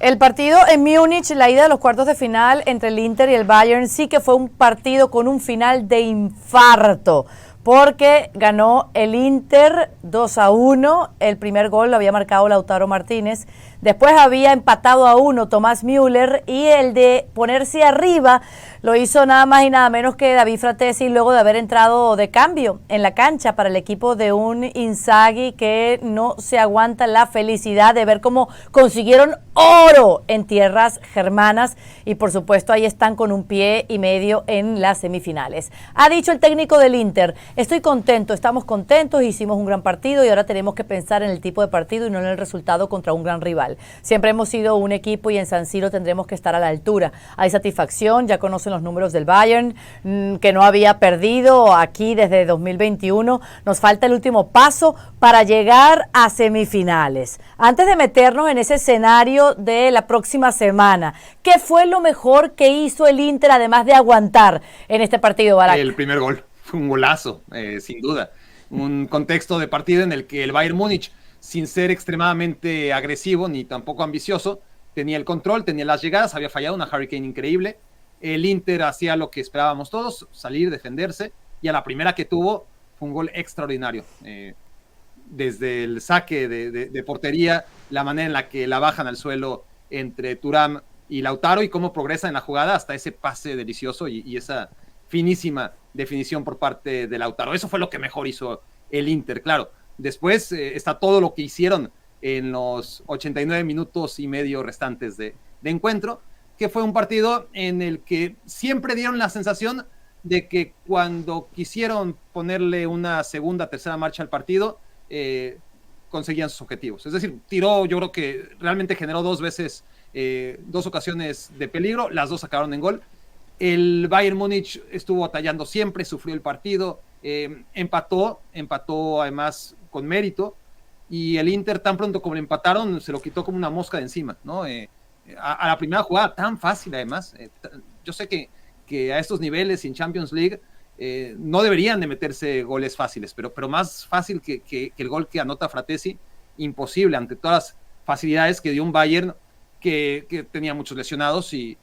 El partido en Múnich, la ida de los cuartos de final entre el Inter y el Bayern, sí que fue un partido con un final de infarto, porque ganó el Inter 2-1, el primer gol lo había marcado Lautaro Martínez, después había empatado a 1 Thomas Müller, y el de ponerse arriba lo hizo nada más y nada menos que David Fratesi, luego de haber entrado de cambio en la cancha para el equipo de un Inzaghi que no se aguanta la felicidad de ver cómo consiguieron oro en tierras germanas, y por supuesto ahí están con un pie y medio en las semifinales. Ha dicho el técnico del Inter: estoy contento, estamos contentos, hicimos un gran partido y ahora tenemos que pensar en el tipo de partido y no en el resultado contra un gran rival. Siempre hemos sido un equipo y en San Siro tendremos que estar a la altura. Hay satisfacción, ya conocen los números del Bayern, que no había perdido aquí desde 2021. Nos falta el último paso para llegar a semifinales. Antes de meternos en ese escenario de la próxima semana, ¿qué fue lo mejor que hizo el Inter además de aguantar en este partido, Barak? El primer gol fue un golazo, sin duda. Un contexto de partido en el que el Bayern Múnich, sin ser extremadamente agresivo ni tampoco ambicioso, tenía el control, tenía las llegadas, había fallado una Harry Kane increíble. El Inter hacía lo que esperábamos todos: salir, defenderse, y a la primera que tuvo fue un gol extraordinario. Desde el saque de portería, la manera en la que la bajan al suelo entre Thuram y Lautaro, y cómo progresa en la jugada hasta ese pase delicioso y esa finísima definición por parte de Lautaro. Eso fue lo que mejor hizo el Inter, claro. Después está todo lo que hicieron en los 89 minutos y medio restantes de encuentro, que fue un partido en el que siempre dieron la sensación de que cuando quisieron ponerle una segunda, tercera marcha al partido, conseguían sus objetivos. Es decir, tiró, yo creo que realmente generó dos veces, dos ocasiones de peligro, las dos acabaron en gol. El Bayern Múnich estuvo batallando siempre, sufrió el partido, empató además con mérito, y el Inter, tan pronto como le empataron, se lo quitó como una mosca de encima, ¿no? A la primera jugada tan fácil, además. Yo sé que a estos niveles en Champions League no deberían de meterse goles fáciles, pero más fácil que el gol que anota Fratesi, imposible ante todas las facilidades que dio un Bayern que tenía muchos lesionados, y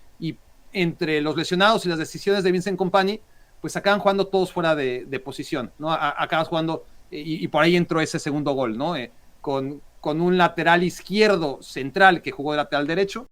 entre los lesionados y las decisiones de Vincent Kompany, pues acaban jugando todos fuera de posición, ¿no? Acabas jugando, y por ahí entró ese segundo gol, ¿no? Con un lateral izquierdo central que jugó de lateral derecho,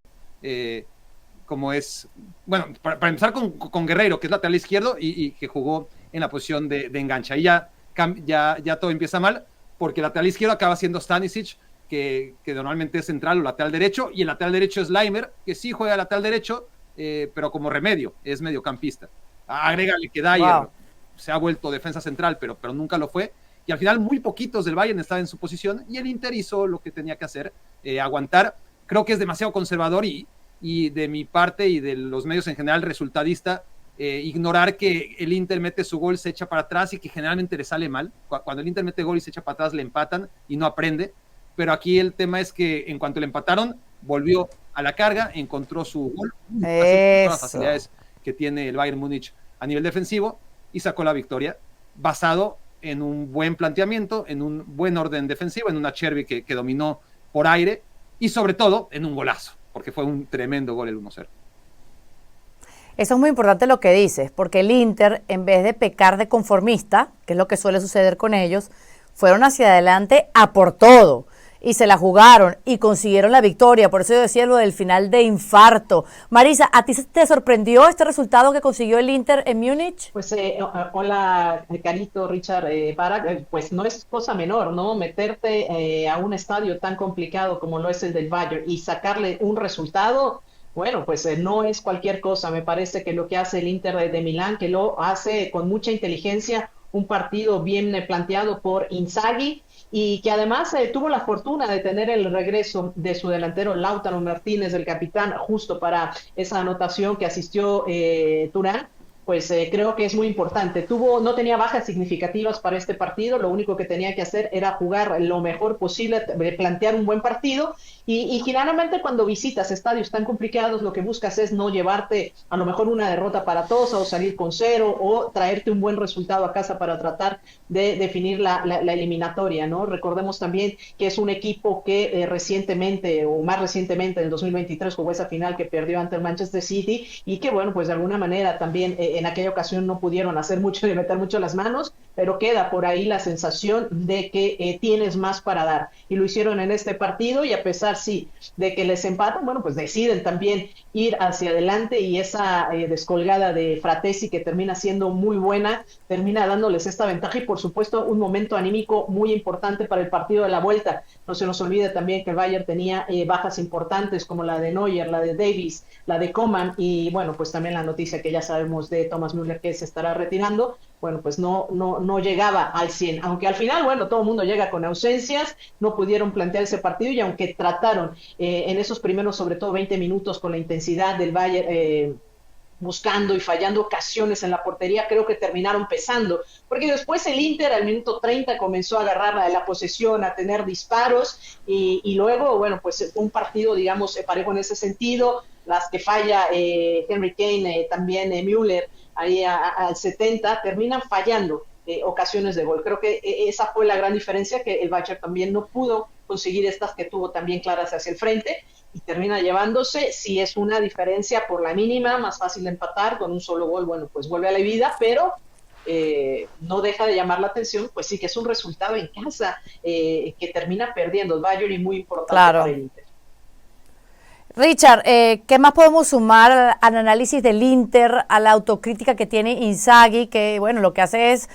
como es, bueno, para empezar con Guerreiro, que es lateral izquierdo y que jugó en la posición de enganche. Ahí ya todo empieza mal, porque el lateral izquierdo acaba siendo Stanisic, que normalmente es central o lateral derecho, y el lateral derecho es Laimer, que sí juega lateral derecho, pero como remedio, es mediocampista. Agrégale que Dyer se ha vuelto defensa central, pero nunca lo fue, y al final muy poquitos del Bayern estaban en su posición, y el Inter hizo lo que tenía que hacer, aguantar. Creo que es demasiado conservador, y de mi parte y de los medios en general resultadista, ignorar que el Inter mete su gol, se echa para atrás, y que generalmente le sale mal. Cuando el Inter mete gol y se echa para atrás, le empatan y no aprende. Pero aquí el tema es que en cuanto le empataron, volvió a la carga, encontró su gol, todas las facilidades que tiene el Bayern Múnich a nivel defensivo, y sacó la victoria basado en un buen planteamiento, en un buen orden defensivo, en una Chervi que dominó por aire, y sobre todo en un golazo, porque fue un tremendo gol el 1-0. Eso es muy importante lo que dices, porque el Inter, en vez de pecar de conformista, que es lo que suele suceder con ellos, fueron hacia adelante a por todo y se la jugaron y consiguieron la victoria. Por eso yo decía lo del final de infarto. Marisa, ¿a ti te sorprendió este resultado que consiguió el Inter en Múnich? Pues hola, Carito, Richard, Barak, pues no es cosa menor, ¿no? Meterte a un estadio tan complicado como lo es el del Bayern y sacarle un resultado, bueno, pues no es cualquier cosa. Me parece que lo que hace el Inter de Milán, que lo hace con mucha inteligencia, un partido bien planteado por Inzaghi, y que además tuvo la fortuna de tener el regreso de su delantero Lautaro Martínez, el capitán, justo para esa anotación que asistió Thuram. pues creo que es muy importante. No tenía bajas significativas para este partido, lo único que tenía que hacer era jugar lo mejor posible, plantear un buen partido y generalmente cuando visitas estadios tan complicados lo que buscas es no llevarte a lo mejor una derrota aparatosa o salir con cero o traerte un buen resultado a casa para tratar de definir la eliminatoria, ¿no? Recordemos también que es un equipo que recientemente o más recientemente en el 2023 jugó esa final que perdió ante el Manchester City y que bueno, pues de alguna manera también en aquella ocasión no pudieron hacer mucho ni meter mucho las manos, pero queda por ahí la sensación de que tienes más para dar. Y lo hicieron en este partido y a pesar, sí, de que les empatan, bueno, pues deciden también ir hacia adelante y esa descolgada de Fratesi que termina siendo muy buena, termina dándoles esta ventaja y por supuesto un momento anímico muy importante para el partido de la vuelta. No se nos olvide también que el Bayern tenía bajas importantes como la de Neuer, la de Davies, la de Coman y bueno, pues también la noticia que ya sabemos de Thomas Müller que se estará retirando, bueno, pues no llegaba al 100, aunque al final, bueno, todo el mundo llega con ausencias, no pudieron plantear ese partido y aunque trataron en esos primeros, sobre todo 20 minutos con la intensidad del Bayern, buscando y fallando ocasiones en la portería, creo que terminaron pesando, porque después el Inter al minuto 30 comenzó a agarrar la posesión, a tener disparos y luego, bueno, pues un partido, digamos, parejo en ese sentido, las que falla Henry Kane, también Müller, ahí al 70, terminan fallando ocasiones de gol. Creo que esa fue la gran diferencia, que el Bayern también no pudo conseguir estas que tuvo también claras hacia el frente y termina llevándose, si es una diferencia por la mínima, más fácil de empatar con un solo gol, bueno, pues vuelve a la vida, pero no deja de llamar la atención, pues sí que es un resultado en casa que termina perdiendo el Bayern y muy importante para el Inter. Richard, ¿qué más podemos sumar al análisis del Inter, a la autocrítica que tiene Inzaghi, que bueno, lo que hace es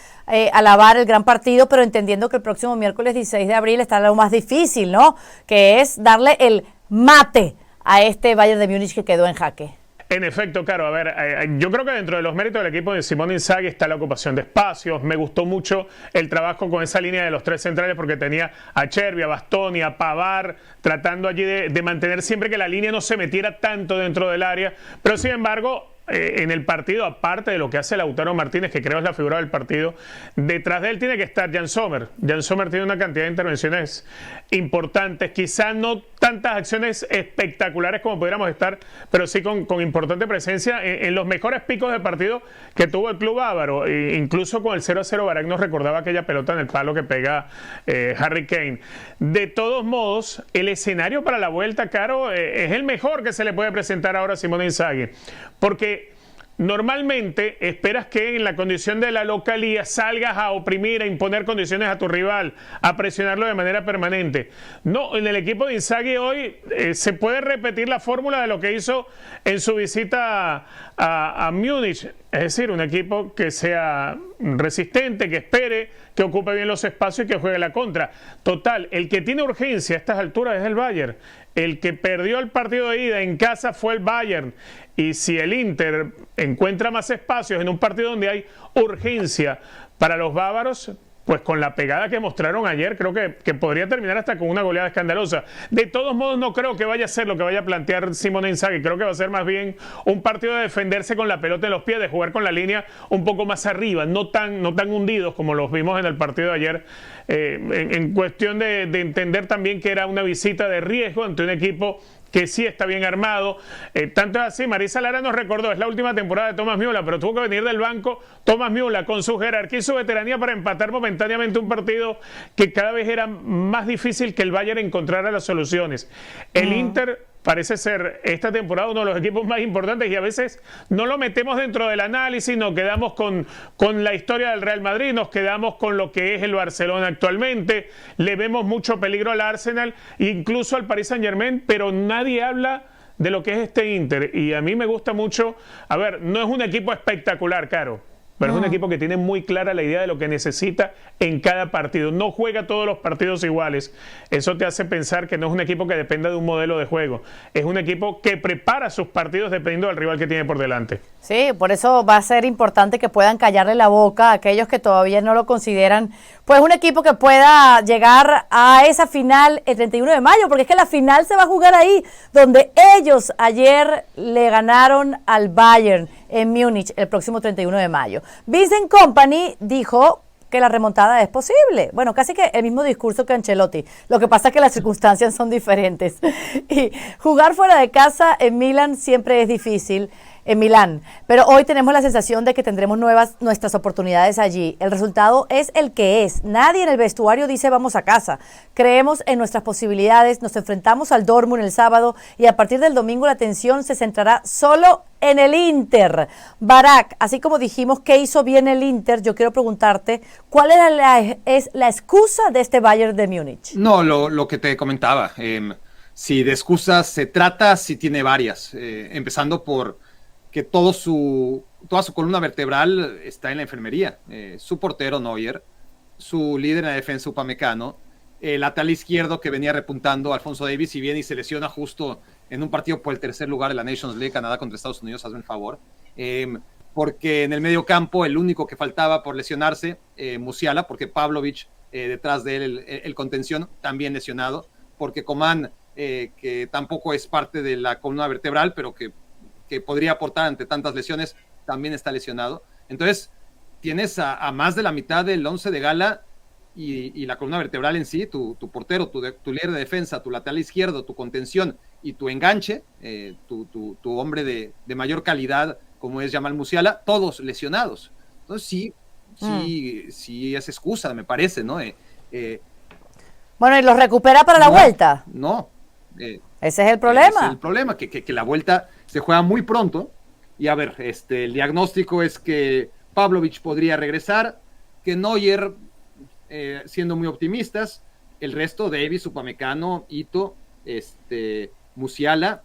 alabar el gran partido, pero entendiendo que el próximo miércoles 16 de abril está lo más difícil, ¿no? Que es darle el mate a este Bayern de Múnich que quedó en jaque. En efecto, Caro, a ver, yo creo que dentro de los méritos del equipo de Simone Inzaghi está la ocupación de espacios. Me gustó mucho el trabajo con esa línea de los tres centrales porque tenía a Chervi, a Bastoni, a Pavard, tratando allí de mantener siempre que la línea no se metiera tanto dentro del área. Pero sin embargo, en el partido, aparte de lo que hace Lautaro Martínez, que creo es la figura del partido, detrás de él tiene que estar Jan Sommer. Jan Sommer tiene una cantidad de intervenciones importantes, quizás no tantas acciones espectaculares como pudiéramos estar, pero sí con importante presencia en los mejores picos de partido que tuvo el club bávaro. Incluso con el 0-0, Barak nos recordaba aquella pelota en el palo que pega Harry Kane. De todos modos, el escenario para la vuelta, Caro, es el mejor que se le puede presentar ahora a Simone Inzaghi, porque normalmente esperas que en la condición de la localía salgas a oprimir, a imponer condiciones a tu rival, a presionarlo de manera permanente. No, en el equipo de Inzaghi hoy se puede repetir la fórmula de lo que hizo en su visita a Múnich. Es decir, un equipo que sea resistente, que espere, que ocupe bien los espacios y que juegue la contra. Total, el que tiene urgencia a estas alturas es el Bayern. El que perdió el partido de ida en casa fue el Bayern. Y si el Inter encuentra más espacios en un partido donde hay urgencia para los bávaros, pues con la pegada que mostraron ayer, creo que podría terminar hasta con una goleada escandalosa. De todos modos, no creo que vaya a ser lo que vaya a plantear Simone Inzaghi. Creo que va a ser más bien un partido de defenderse con la pelota en los pies, de jugar con la línea un poco más arriba, no tan hundidos como los vimos en el partido de ayer, en cuestión de entender también que era una visita de riesgo ante un equipo que sí está bien armado. Tanto es así, Marisa Lara nos recordó, es la última temporada de Thomas Müller, pero tuvo que venir del banco Thomas Müller con su jerarquía y su veteranía para empatar momentáneamente un partido que cada vez era más difícil que el Bayern encontrara las soluciones. El Inter parece ser esta temporada uno de los equipos más importantes y a veces no lo metemos dentro del análisis, nos quedamos con la historia del Real Madrid, nos quedamos con lo que es el Barcelona actualmente, le vemos mucho peligro al Arsenal, incluso al Paris Saint-Germain, pero nadie habla de lo que es este Inter y a mí me gusta mucho. A ver, no es un equipo espectacular, Caro, pero es un equipo que tiene muy clara la idea de lo que necesita en cada partido. No juega todos los partidos iguales. Eso te hace pensar que no es un equipo que dependa de un modelo de juego. Es un equipo que prepara sus partidos dependiendo del rival que tiene por delante. Sí, por eso va a ser importante que puedan callarle la boca a aquellos que todavía no lo consideran pues un equipo que pueda llegar a esa final el 31 de mayo, porque es que la final se va a jugar ahí, donde ellos ayer le ganaron al Bayern en Múnich el próximo 31 de mayo. Vincent Kompany dijo que la remontada es posible. Bueno, casi que el mismo discurso que Ancelotti. Lo que pasa es que las circunstancias son diferentes. Y jugar fuera de casa en Milán siempre es difícil, en Milán. Pero hoy tenemos la sensación de que tendremos nuestras oportunidades allí. El resultado es el que es. Nadie en el vestuario dice vamos a casa. Creemos en nuestras posibilidades, nos enfrentamos al Dortmund el sábado y a partir del domingo la atención se centrará solo en el Inter. Barak, así como dijimos que hizo bien el Inter, yo quiero preguntarte, ¿cuál es la excusa de este Bayern de Múnich? No, lo que te comentaba. Si de excusas se trata, sí tiene varias. Empezando por que toda su columna vertebral está en la enfermería. Su portero Neuer, su líder en la defensa Upamecano, el lateral izquierdo que venía repuntando Alphonso Davies, y viene y se lesiona justo en un partido por el tercer lugar de la Nations League, Canadá contra Estados Unidos, hazme el favor. Porque en el medio campo el único que faltaba por lesionarse, Musiala, porque Pavlovic detrás de él, el contención, también lesionado, porque Coman, que tampoco es parte de la columna vertebral, pero que podría aportar ante tantas lesiones, también está lesionado. Entonces, tienes a más de la mitad del once de gala y la columna vertebral en sí, tu portero, tu líder de defensa, tu lateral izquierdo, tu contención y tu enganche, tu hombre de mayor calidad, como es Jamal Musiala, todos lesionados. Entonces, sí es excusa, me parece, ¿no? Bueno, ¿y los recupera para la vuelta? No. Ese es el problema. Ese es el problema, que la vuelta se juega muy pronto. Y a ver, el diagnóstico es que Pavlovic podría regresar, que Neuer, siendo muy optimistas, el resto, Davies, Upamecano, Ito, Musiala,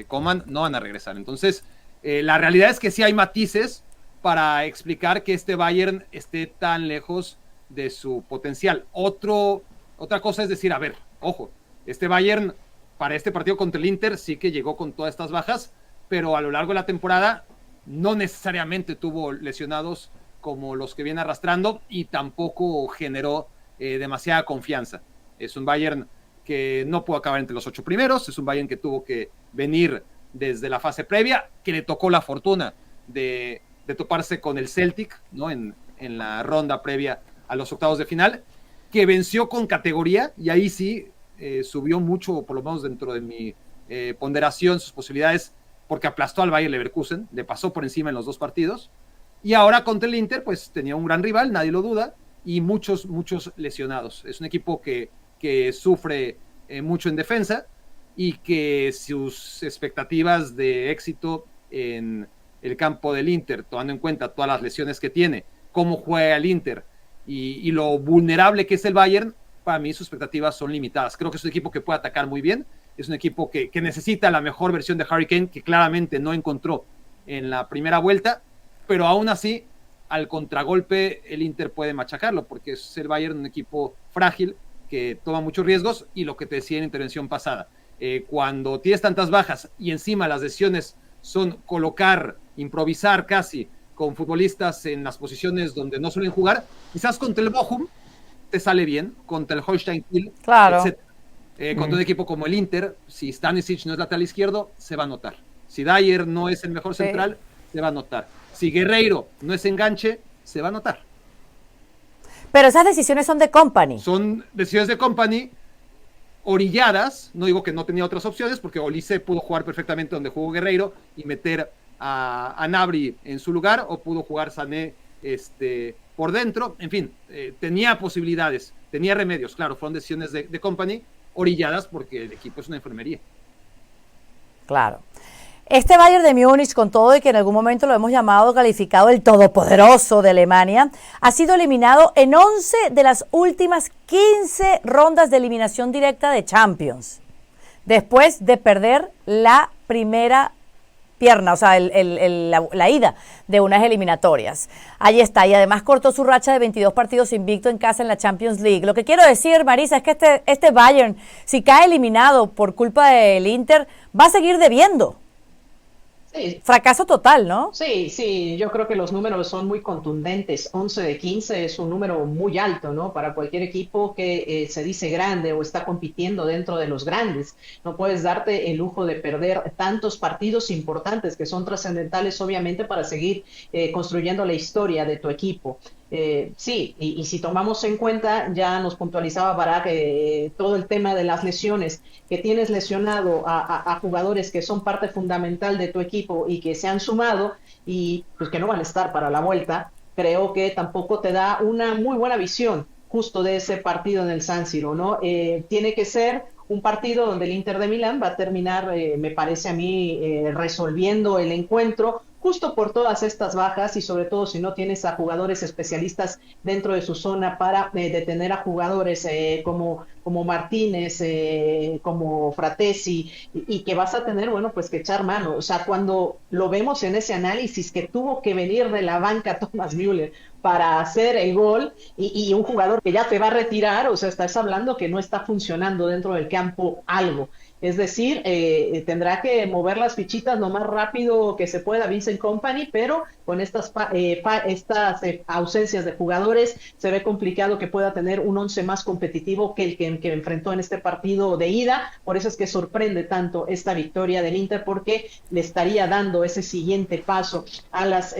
Coman, no van a regresar. Entonces, la realidad es que sí hay matices para explicar que este Bayern esté tan lejos de su potencial. Otra cosa es decir, a ver, ojo, este Bayern para este partido contra el Inter sí que llegó con todas estas bajas, pero a lo largo de la temporada no necesariamente tuvo lesionados como los que viene arrastrando y tampoco generó demasiada confianza. Es un Bayern que no pudo acabar entre los 8 primeros, es un Bayern que tuvo que venir desde la fase previa, que le tocó la fortuna de toparse con el Celtic, ¿no? en la ronda previa a los octavos de final, que venció con categoría, y ahí sí subió mucho, por lo menos dentro de mi ponderación, sus posibilidades, porque aplastó al Bayer Leverkusen, le pasó por encima en los 2 partidos, y ahora contra el Inter, pues tenía un gran rival, nadie lo duda, y muchos lesionados. Es un equipo que sufre mucho en defensa, y que sus expectativas de éxito en el campo del Inter, tomando en cuenta todas las lesiones que tiene, cómo juega el Inter, y lo vulnerable que es el Bayern, para mí sus expectativas son limitadas. Creo que es un equipo que puede atacar muy bien, es un equipo que necesita la mejor versión de Harry Kane, que claramente no encontró en la primera vuelta, pero aún así, al contragolpe, el Inter puede machacarlo, porque es el Bayern un equipo frágil, que toma muchos riesgos, y lo que te decía en la intervención pasada, cuando tienes tantas bajas, y encima las decisiones son improvisar casi, con futbolistas en las posiciones donde no suelen jugar, quizás contra el Bochum te sale bien, contra el Holstein Kiel, claro, etc. Contra un equipo como el Inter, si Stanisic no es lateral izquierdo, se va a notar. Si Dyer no es el mejor central, se va a notar. Si Guerreiro no es enganche, se va a notar. Pero esas decisiones son de Kompany. Son decisiones de Kompany orilladas, no digo que no tenía otras opciones, porque Olise pudo jugar perfectamente donde jugó Guerreiro y meter a Gnabry en su lugar, o pudo jugar Sané por dentro, en fin, tenía posibilidades, tenía remedios, claro, fueron decisiones de Kompany orilladas porque el equipo es una enfermería. Claro. Este Bayern de Múnich, con todo y que en algún momento lo hemos calificado el todopoderoso de Alemania, ha sido eliminado en 11 de las últimas 15 rondas de eliminación directa de Champions, después de perder la primera pierna, o sea, la ida de unas eliminatorias. Ahí está, y además cortó su racha de 22 partidos invicto en casa en la Champions League. Lo que quiero decir, Marisa, es que este Bayern, si cae eliminado por culpa del Inter, va a seguir debiendo. Sí, fracaso total, ¿no? sí, yo creo que los números son muy contundentes. 11 de 15 es un número muy alto, ¿no? Para cualquier equipo que se dice grande o está compitiendo dentro de los grandes. No puedes darte el lujo de perder tantos partidos importantes que son trascendentales, obviamente, para seguir construyendo la historia de tu equipo. Sí, y si tomamos en cuenta, ya nos puntualizaba Barak, todo el tema de las lesiones, que tienes lesionado a jugadores que son parte fundamental de tu equipo y que se han sumado y pues que no van a estar para la vuelta, creo que tampoco te da una muy buena visión justo de ese partido en el San Siro, ¿no? Tiene que ser un partido donde el Inter de Milán va a terminar, me parece a mí, resolviendo el encuentro justo por todas estas bajas y sobre todo si no tienes a jugadores especialistas dentro de su zona para detener a jugadores como Martínez, como Fratesi y que vas a tener, bueno, pues que echar mano. O sea, cuando lo vemos en ese análisis que tuvo que venir de la banca Thomas Müller para hacer el gol y un jugador que ya te va a retirar, o sea, estás hablando que no está funcionando dentro del campo algo. Es decir, tendrá que mover las fichitas lo más rápido que se pueda Vincent Kompany, pero con estas ausencias de jugadores se ve complicado que pueda tener un 11 más competitivo que el que enfrentó en este partido de ida. Por eso es que sorprende tanto esta victoria del Inter, porque le estaría dando ese siguiente paso a las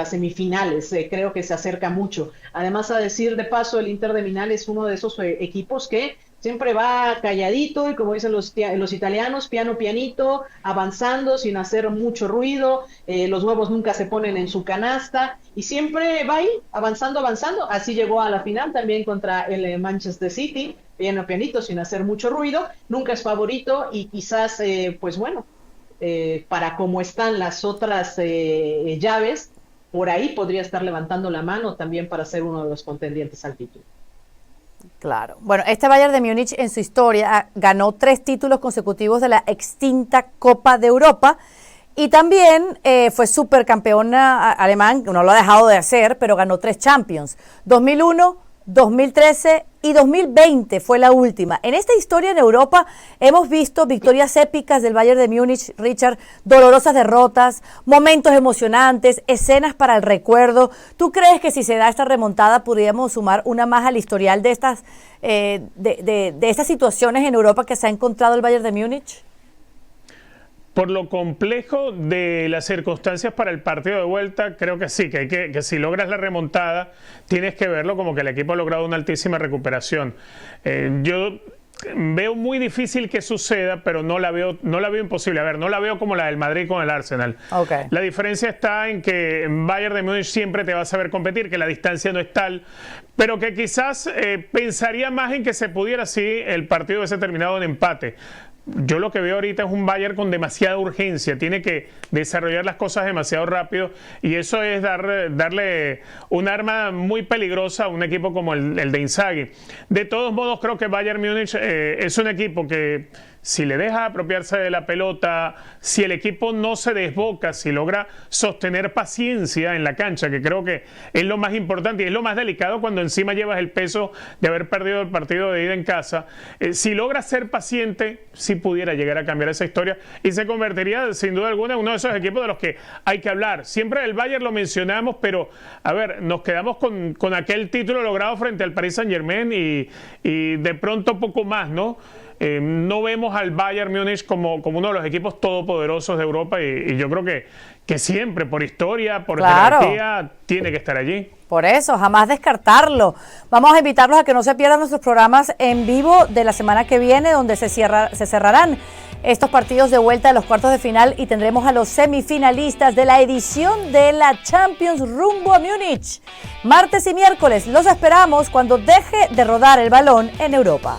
semifinales. Creo que se acerca mucho. Además, a decir de paso, el Inter de Milán es uno de esos equipos que siempre va calladito y como dicen los italianos, piano pianito, avanzando sin hacer mucho ruido, los huevos nunca se ponen en su canasta y siempre va ahí, avanzando. Así llegó a la final también contra el Manchester City, piano pianito, sin hacer mucho ruido, nunca es favorito y quizás, pues bueno, para cómo están las otras llaves, por ahí podría estar levantando la mano también para ser uno de los contendientes al título. Claro. Bueno, este Bayern de Múnich en su historia ganó 3 títulos consecutivos de la extinta Copa de Europa y también fue supercampeón alemán, no lo ha dejado de hacer, pero ganó 3 Champions, 2001, 2013 y 2020 fue la última. En esta historia en Europa hemos visto victorias épicas del Bayern de Múnich, Richard, dolorosas derrotas, momentos emocionantes, escenas para el recuerdo. ¿Tú crees que si se da esta remontada podríamos sumar una más al historial de estas estas situaciones en Europa que se ha encontrado el Bayern de Múnich? Por lo complejo de las circunstancias para el partido de vuelta, creo que sí, que si logras la remontada, tienes que verlo como que el equipo ha logrado una altísima recuperación. Yo veo muy difícil que suceda, pero no la veo imposible. A ver, no la veo como la del Madrid con el Arsenal. Okay. La diferencia está en que en Bayern de Múnich siempre te va a saber competir, que la distancia no es tal, pero que quizás pensaría más en que se pudiera así el partido hubiese terminado en empate. Yo lo que veo ahorita es un Bayern con demasiada urgencia, tiene que desarrollar las cosas demasiado rápido y eso es darle un arma muy peligrosa a un equipo como el de Inzaghi. De todos modos, creo que Bayern Múnich es un equipo que si le deja apropiarse de la pelota, si el equipo no se desboca, si logra sostener paciencia en la cancha, que creo que es lo más importante y es lo más delicado cuando encima llevas el peso de haber perdido el partido de ida en casa, si logra ser paciente, sí pudiera llegar a cambiar esa historia y se convertiría sin duda alguna en uno de esos equipos de los que hay que hablar. Siempre el Bayern lo mencionamos, pero a ver, nos quedamos con aquel título logrado frente al Paris Saint-Germain y de pronto poco más, ¿no? No vemos al Bayern Múnich como uno de los equipos todopoderosos de Europa y yo creo que siempre, por historia, por jerarquía, tiene que estar allí. Por eso, jamás descartarlo. Vamos a invitarlos a que no se pierdan nuestros programas en vivo de la semana que viene, donde se cerrarán estos partidos de vuelta de los cuartos de final y tendremos a los semifinalistas de la edición de la Champions rumbo a Múnich. Martes y miércoles los esperamos cuando deje de rodar el balón en Europa.